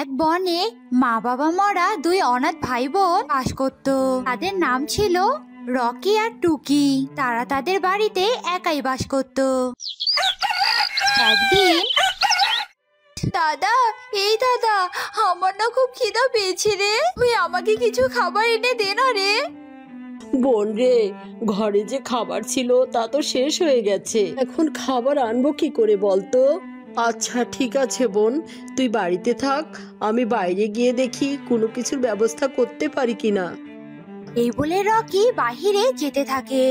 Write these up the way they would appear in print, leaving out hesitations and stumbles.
এক বনে মা বাবা মরা দুই অনাথ ভাই বোন বাস করত। তাদের নাম ছিল রকি আর টুকি। তারা তাদের বাড়িতে একাই বাস করত। একদিন, দাদা, এই দাদা, আমার না খুব খিদা পেয়েছে রে, তুই আমাকে কিছু খাবার এনে দে না রে। বোন রে, ঘরে যে খাবার ছিল তা তো শেষ হয়ে গেছে, এখন খাবার আনবো কি করে বলতো? আচ্ছা ঠিক আছে বোন, তুই বাড়িতে থাক, আমি বাইরে গিয়ে দেখি কোনো কিছুর ব্যবস্থা করতে পারি কিনা। এই বলে রকি বাহিরে যেতে থাকে।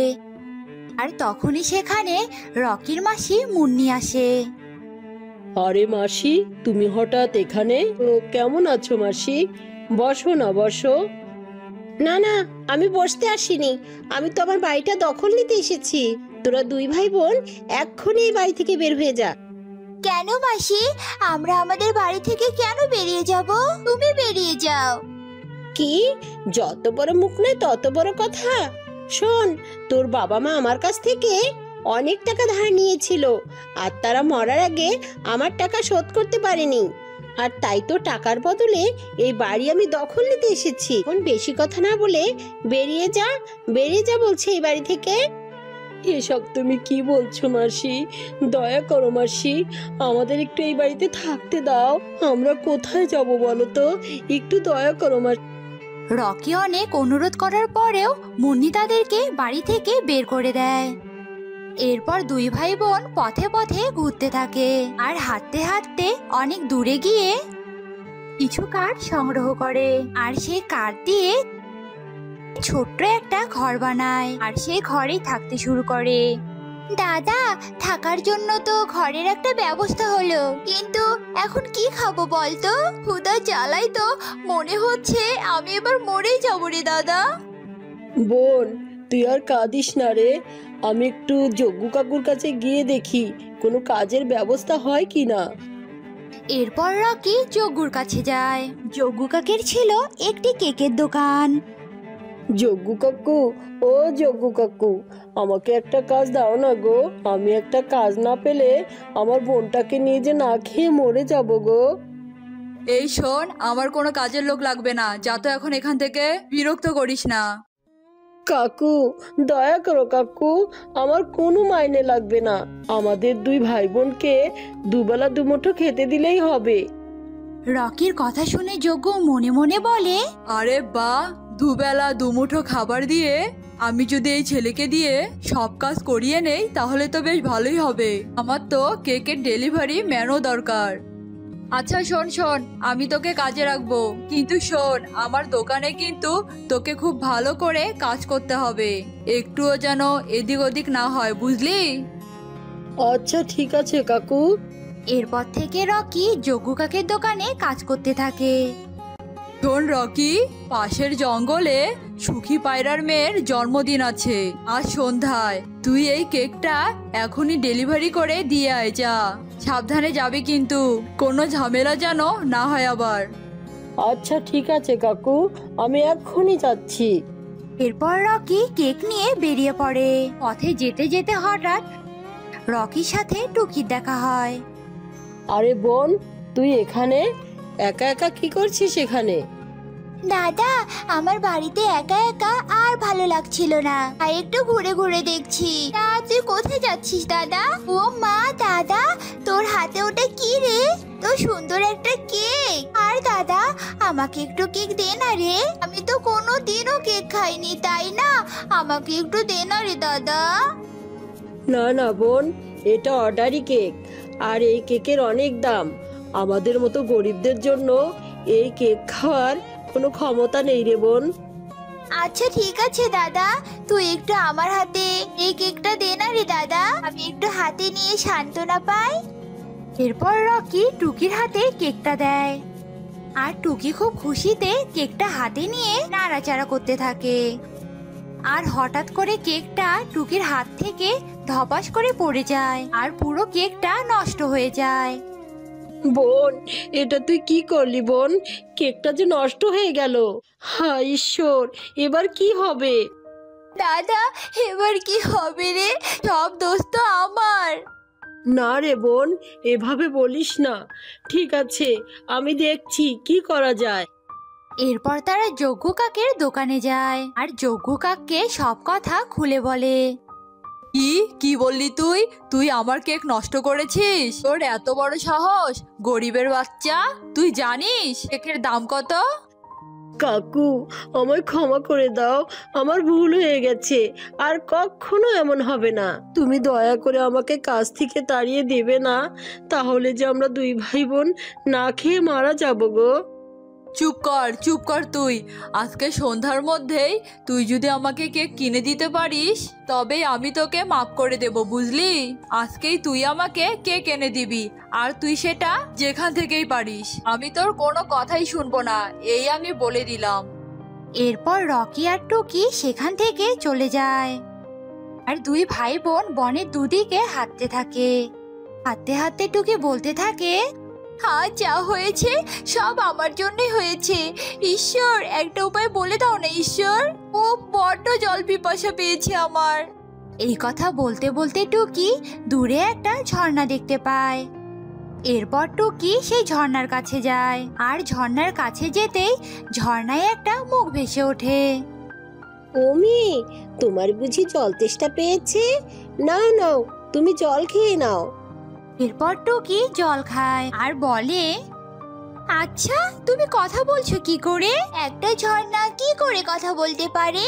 আর তখনই সেখানে রকির মাসি মুন্নি আসে। আরে মাসি, তুমি হঠাৎ এখানে? তো কেমন আছো মাসি? বসো না, বসো। না না, আমি বসতে আসিনি, আমি তো আমার বাড়িটা দখল নিতে এসেছি। তোরা দুই ভাই বোন এক্ষুনি এই বাড়ি থেকে বের হয়ে যা। কেন মাসি, আমরা আমাদের বাড়ি থেকে কেন বেরিয়ে যাব? তুমি বেরিয়ে যাও। কি? যত বড় মুখ নয় তত বড় কথা। শোন, তোর বাবা মা আমার কাছ থেকে অনেক টাকা ধার নিয়েছিল, আর তারা মরার আগে আমার টাকা শোধ করতে পারেনি। আর তাই তো টাকার বদলে এই বাড়ি আমি দখল নিতে এসেছি। এখন বেশি কথা না বলে বেরিয়ে যা, বেরিয়ে যা বলছে এই বাড়ি থেকে। এসব তুমি কি বলছো মাসি? দয়া করো মাসি, আমাদের একটু এই বাড়িতে থাকতে দাও। আমরা কোথায় যাব বলো তো? একটু দয়া করো মাসি। রকি অনেক অনুরোধ করার পরেও মুন্নি তাদেরকে বাড়ি থেকে বের করে দেয়। এরপর দুই ভাই বোন পথে পথে ঘুরতে থাকে আর হাঁটতে হাঁটতে অনেক দূরে গিয়ে কিছু কাঠ সংগ্রহ করে। আর সেই কাঠ দিয়ে ছোট্ট একটা ঘর বানায় আর সেই ঘরেই থাকতে শুরু করে। দাদা, থাকার জন্য তো ঘরের একটা ব্যবস্থা হলো, কিন্তু এখন কি খাবো বলতো? ক্ষুধার জ্বালাই তো মনে হচ্ছে আমি এবার মরেই যাবো রে দাদা। বোন, তুই আর কাঁদিস না রে, আমি একটু যজ্ঞ কাকুর কাছে গিয়ে দেখি কোনো কাজের ব্যবস্থা হয় কি না। এরপর রকি যজ্ঞুর কাছে যায়। যজ্ঞ কাকের ছিল একটি কেকের দোকান। যজ্ঞ কাকু, ও যজ্ঞ কাকু, আমাকে একটা কাজ দাও না গো। আমি একটা কাজ না পেলে আমার বোনটাকে নিয়ে যে না খেয়ে মরে যাব গো। এই শোন, আমার কোনো কাজের লোক লাগবে না, যা তো এখন এখান থেকে, বিরক্ত করিস না। কাকু, দয়া করো কাকু, আমার কোনো মাইনে লাগবে না, আমাদের দুই ভাই বোনকে দুবেলা দুমুঠো খেতে দিলেই হবে। রকির কথা শুনে যজ্ঞ মনে মনে বলে, আরে বাহ, দুবেলা দুমুঠো খাবার দিয়ে আমি যদি এই ছেলেকে দিয়ে সব কাজ করিয়ে নেই তাহলে তো বেশ ভালোই হবে। আমার তো কেকের ডেলিভারি ম্যানও দরকার। আচ্ছা শোন শোন, আমি তোকে কাজে রাখবো, কিন্তু শোন, আমার দোকানে কিন্তু তোকে খুব ভালো করে কাজ করতে হবে, একটুও যেন এদিক ওদিক না হয়, বুঝলি? আচ্ছা ঠিক আছে কাকু। এরপর থেকে রকি যজ্ঞ কাকের দোকানে কাজ করতে থাকে। শোন রকি, পাশের জঙ্গলে সুখী পায়রার মেয়ের জন্মদিন আছে আজ সন্ধ্যায়। তুই এই কেকটা এখনই ডেলিভারি করে দিয়ে আয়, যা। সাবধানে যাবি কিন্তু, কোনো ঝামেলা যেন না হয় আবার। আচ্ছা ঠিক আছে কাকু, আমি এক্ষুনি যাচ্ছি। এরপর রকি কেক নিয়ে বেরিয়ে পড়ে। পথে যেতে যেতে হঠাৎ রকির সাথে টুকির দেখা হয়। আরে বোন, তুই এখানে একা একা কি করছিস এখানে? দাদা, আমার বাড়িতে একা একা আর ভালো লাগছিল না, আর একটু ঘুরে ঘুরে দেখছি। তা তুই কোথায় যাচ্ছিস দাদা? ও মা, দাদা, তোর হাতে ওটা কি রে? তো সুন্দর একটা কেক। আর দাদা, আমাকে একটু কেক দে না রে, আমি তো কোনো দিনও কেক খাইনি, তাই না? আমাকে একটু দে না রে দাদা। না না বোন, এটা অর্ডারি কেক, আর এই কেকের অনেক দাম। আমাদের মতো গরিবদের জন্য এই কেক খাওয়ার কোনো ক্ষমতা নেই রে বোন। আচ্ছা ঠিক আছে দাদা, তুই একটু আমার হাতে এই কেকটা দে না রে দাদা, আমি একটু হাতে নিয়ে সান্ত্বনা পাই। এরপর রকি টুকির হাতে কেকটা দেয়, আর টুকি খুব খুশিতে কেকটা হাতে নিয়ে নাড়াচাড়া করতে থাকে। আর হঠাৎ করে কেকটা টুকির হাত থেকে ধপাস করে পড়ে যায় আর পুরো কেকটা নষ্ট হয়ে যায়। বোন, এটা তুই কি করলি বোন? কেকটা যে নষ্ট হয়ে গেল। হায় ঈশ্বর, এবার কি হবে? দাদা, এবার কি হবে রে? সব দোষ তো আমার। না রে বোন, এভাবে বলিস না। ঠিক আছে, আমি দেখছি কি করা যায়। এরপর তারা যজ্ঞ কাকের দোকানে যায় আর যজ্ঞ কাককে সব কথা খুলে বলে। কি কি বললি তুই? তুই আমার কেক নষ্ট করেছিস? তোর এত বড় সাহস! গরিবের বাচ্চা, তুই জানিস কেকের দাম কত? কাকু, আমায় ক্ষমা করে দাও, আমার ভুল হয়ে গেছে, আর কখনো এমন হবে না। তুমি দয়া করে আমাকে কাজ থেকে তাড়িয়ে দেবে না, তাহলে যে আমরা দুই ভাই বোন না খেয়ে মারা যাবো গো। চুপ কর তুই। আজকে সন্ধ্যার মধ্যেই তুই যদি আমাকে কেক কিনে দিতে পারিস তবে আমি তোকে মাফ করে দেব, বুঝলি? আজকেই তুই আমাকে কেক এনে দিবি, আর তুই সেটা যেখান থেকেই পারিস। আমি তোর কোনো কথাই শুনবো না, এই আমি বলে দিলাম। এরপর রকি আর টুকি সেখান থেকে চলে যায় আর দুই ভাই বোন বনের দুদিকে হাঁটতে থাকে। হাঁটতে হাঁটতে টুকি বলতে থাকে, আজ যা হয়েছে সব আমার জন্যই হয়েছে। ঈশ্বর, একটা উপায় বলে দাও না ঈশ্বর। ও বড্ড জল পিপাসা পেয়েছে আমার। এই কথা বলতে বলতে টুকি দূরে একটা ঝর্ণা দেখতে পায়। এরপর টুকি সেই ঝর্ণার কাছে যায় আর ঝর্ণার কাছে যেতেই ঝর্ণায় একটা মুখ ভেসে ওঠে। ও মেয়ে, তোমার বুঝি জল তেষ্টা পেয়েছে? নাও নাও, তুমি জল খেয়ে নাও। এরপর টুকি জল খায় আর বলে, আচ্ছা তুমি কথা বলছো কি করে? একটা ঝর্ণা কি করে কথা বলতে পারে?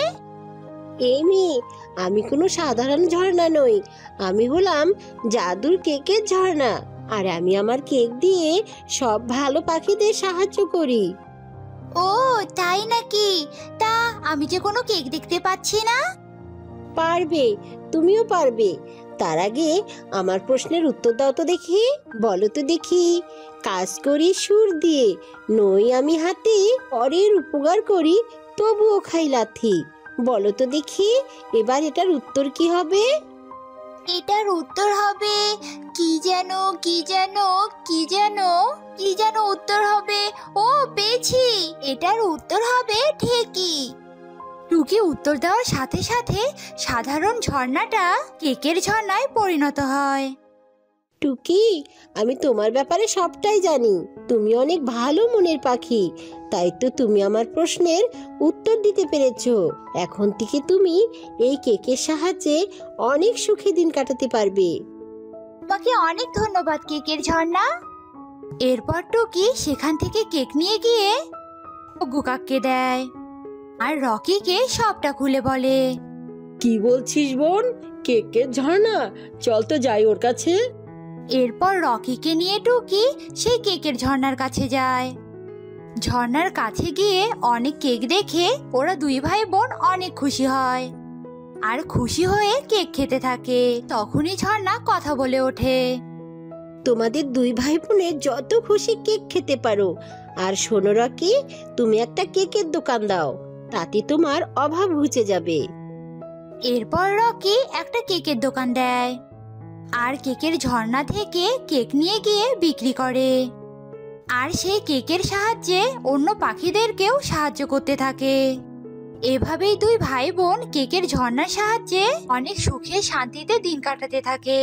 এই মেয়ে, আমি কোনো সাধারণ ঝর্ণা নই, আমি হলাম জাদুর কেকের ঝর্ণা, আর আমি আমার কেক দিয়ে সব ভালো পাখিদের সাহায্য করি। ও তাই নাকি? তা আমি যে কোনো কেক দেখতে পাচ্ছি না। পারবে, তুমিও পারবে। তার আগে আমার প্রশ্নের উত্তর দাও তো দেখি। বলো তো দেখি, কাজ করি সুর দিয়ে, নই আমি হাতে, পরের উপকার করি তবুও খাই লাথি। বলো তো দেখি, এবার এটার উত্তর কি হবে? এটার উত্তর হবে কি যেন কি যেন কি যেন কি যেন উত্তর হবে। ও পেয়েছি, এটার উত্তর হবে ঢেঁকি। টুকি উত্তর দেওয়ার সাথে সাথে সাধারণ ঝর্ণাটা কেকের ঝর্ণায় পরিণত হয়। টুকি, আমি তোমার ব্যাপারে সবটাই জানি। তুমি অনেক ভালো মনের পাখি, তাই তো তুমি আমার প্রশ্নের উত্তর দিতে পেরেছো। এখন থেকে তুমি এই কেকের সাহায্যে অনেক সুখী দিন কাটাতে পারবে। তোমাকে অনেক ধন্যবাদ কেকের ঝর্ণা। এরপর টুকি সেখান থেকে কেক নিয়ে গিয়ে গুকাককে দেয় আর রকিকে সবটা খুলে বলে। কি বলছিস বোন? কেকের ঝর্ণা? চল তো যাই ওর কাছে। এরপর রকিকে নিয়ে টুকি সেই কেকের ঝর্ণার কাছে যায়। ঝর্ণার কাছে গিয়ে অনেক কেক দেখে ওরা দুই ভাই বোন অনেক খুশি হয় আর খুশি হয়ে কেক খেতে থাকে। তখনই ঝর্ণা কথা বলে ওঠে, তোমাদের দুই ভাই বোনের যত খুশি কেক খেতে পারো। আর শোনো রকি, তুমি একটা কেকের দোকান দাও, তাতে তোমার অভাব ঘুচে যাবে। এরপর রকি একটা কেকের দোকান দেয় আর কেকের ঝর্ণা থেকে কেক নিয়ে গিয়ে বিক্রি করে আর সেই কেকের সাহায্যে অন্য পাখিদেরকেও সাহায্য করতে থাকে। এভাবেই দুই ভাই বোন কেকের ঝর্ণার সাহায্যে অনেক সুখে শান্তিতে দিন কাটাতে থাকে।